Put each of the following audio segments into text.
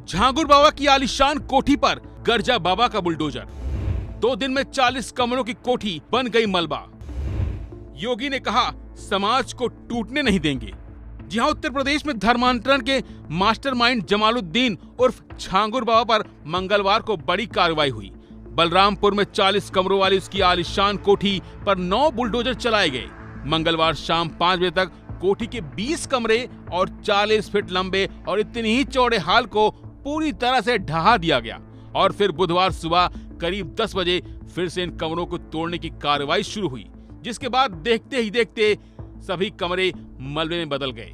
झांगुर बाबा की आलीशान कोठी पर गर्जा बाबा का बुलडोजर। 2 दिन में 40 कमरों की कोठी बन गई मलबा। योगी ने कहा समाज को टूटने नहीं देंगे। जी हां, उत्तर प्रदेश में धर्मांतरण के मास्टरमाइंड जमालुद्दीन उर्फ झांगुर बाबा पर मंगलवार को बड़ी कार्रवाई हुई। बलरामपुर में 40 कमरों वाली उसकी आलीशान कोठी पर 9 बुलडोजर चलाए गए। मंगलवार शाम 5 बजे तक कोठी के 20 कमरे और 40 फीट लंबे और इतनी ही चौड़े हाल को पूरी तरह से ढहा दिया गया और फिर बुधवार सुबह करीब 10 बजे फिर से इन कमरों को तोड़ने की कार्रवाई शुरू हुई, जिसके बाद देखते ही देखते सभी कमरे मलबे में बदल गए।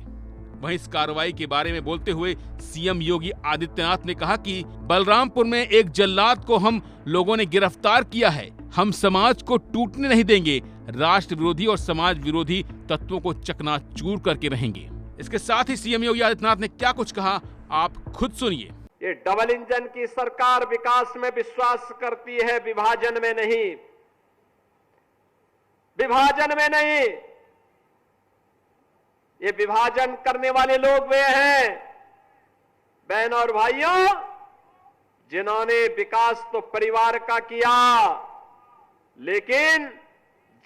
वहीं इस कार्रवाई के बारे में बोलते हुए सीएम योगी आदित्यनाथ ने कहा कि बलरामपुर में एक जल्लाद को हम लोगों ने गिरफ्तार किया है। हम समाज को टूटने नहीं देंगे। राष्ट्र विरोधी और समाज विरोधी तत्वों को चकनाचूर करके रहेंगे। इसके साथ ही सीएम योगी आदित्यनाथ ने क्या कुछ कहा, आप खुद सुनिए। ये डबल इंजन की सरकार विकास में विश्वास करती है, विभाजन में नहीं। विभाजन में नहीं। ये विभाजन करने वाले लोग वे हैं, बहनों और भाइयों, जिन्होंने विकास तो परिवार का किया, लेकिन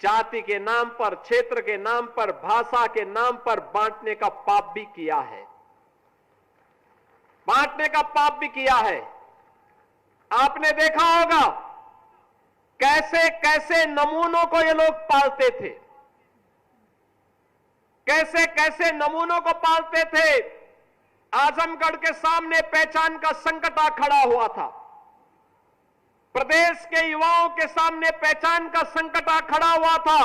जाति के नाम पर, क्षेत्र के नाम पर, भाषा के नाम पर बांटने का पाप भी किया है। बांटने का पाप भी किया है। आपने देखा होगा कैसे कैसे नमूनों को ये लोग पालते थे, कैसे कैसे नमूनों को पालते थे। आजमगढ़ के सामने पहचान का संकट आ खड़ा हुआ था। प्रदेश के युवाओं के सामने पहचान का संकट आ खड़ा हुआ था।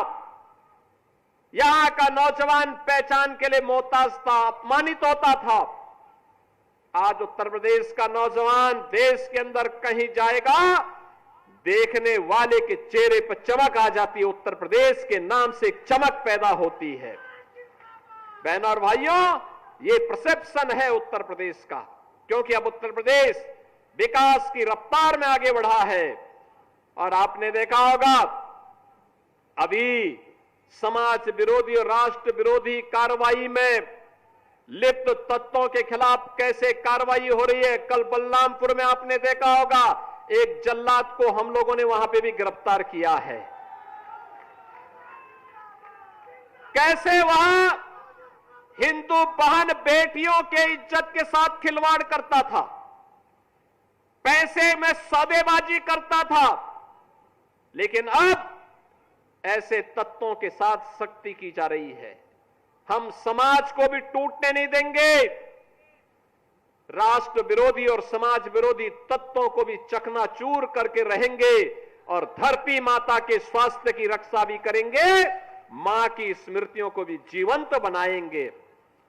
यहां का नौजवान पहचान के लिए मोहताज था, अपमानित होता था। आज उत्तर प्रदेश का नौजवान देश के अंदर कहीं जाएगा, देखने वाले के चेहरे पर चमक आ जाती है। उत्तर प्रदेश के नाम से एक चमक पैदा होती है। बहनों और भाइयों, ये परसेप्शन है उत्तर प्रदेश का, क्योंकि अब उत्तर प्रदेश विकास की रफ्तार में आगे बढ़ा है। और आपने देखा होगा अभी समाज विरोधी और राष्ट्र विरोधी कार्रवाई में लिप्त तत्वों के खिलाफ कैसे कार्रवाई हो रही है। कल बलरामपुर में आपने देखा होगा एक जल्लाद को हम लोगों ने वहां पे भी गिरफ्तार किया है। कैसे वहां हिंदू बहन बेटियों के इज्जत के साथ खिलवाड़ करता था, पैसे में सौदेबाजी करता था, लेकिन अब ऐसे तत्वों के साथ सख्ती की जा रही है। हम समाज को भी टूटने नहीं देंगे। राष्ट्र विरोधी और समाज विरोधी तत्वों को भी चकनाचूर करके रहेंगे और धरती माता के स्वास्थ्य की रक्षा भी करेंगे, मां की स्मृतियों को भी जीवंत बनाएंगे।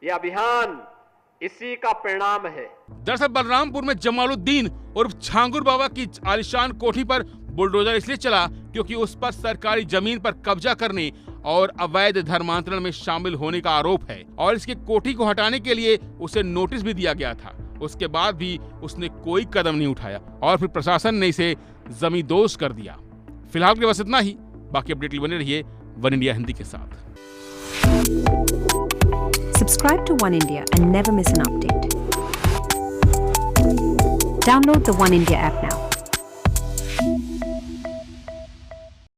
यह अभियान इसी का परिणाम है। दरअसल बलरामपुर में जमालुद्दीन उर्फ झांगुर बाबा की आलीशान कोठी पर बुलडोजर इसलिए चला क्योंकि उस पर सरकारी जमीन पर कब्जा करने और अवैध धर्मांतरण में शामिल होने का आरोप है और इसकी कोठी को हटाने के लिए उसे नोटिस भी दिया गया था। उसके बाद भी उसने कोई कदम नहीं उठाया और फिर प्रशासन ने इसे जमींदोज कर दिया। फिलहाल के बस इतना ही। बाकी अपडेट बने रहिए वन इंडिया हिंदी के साथ। Subscribe to One India and never miss an update. Download the One India app now.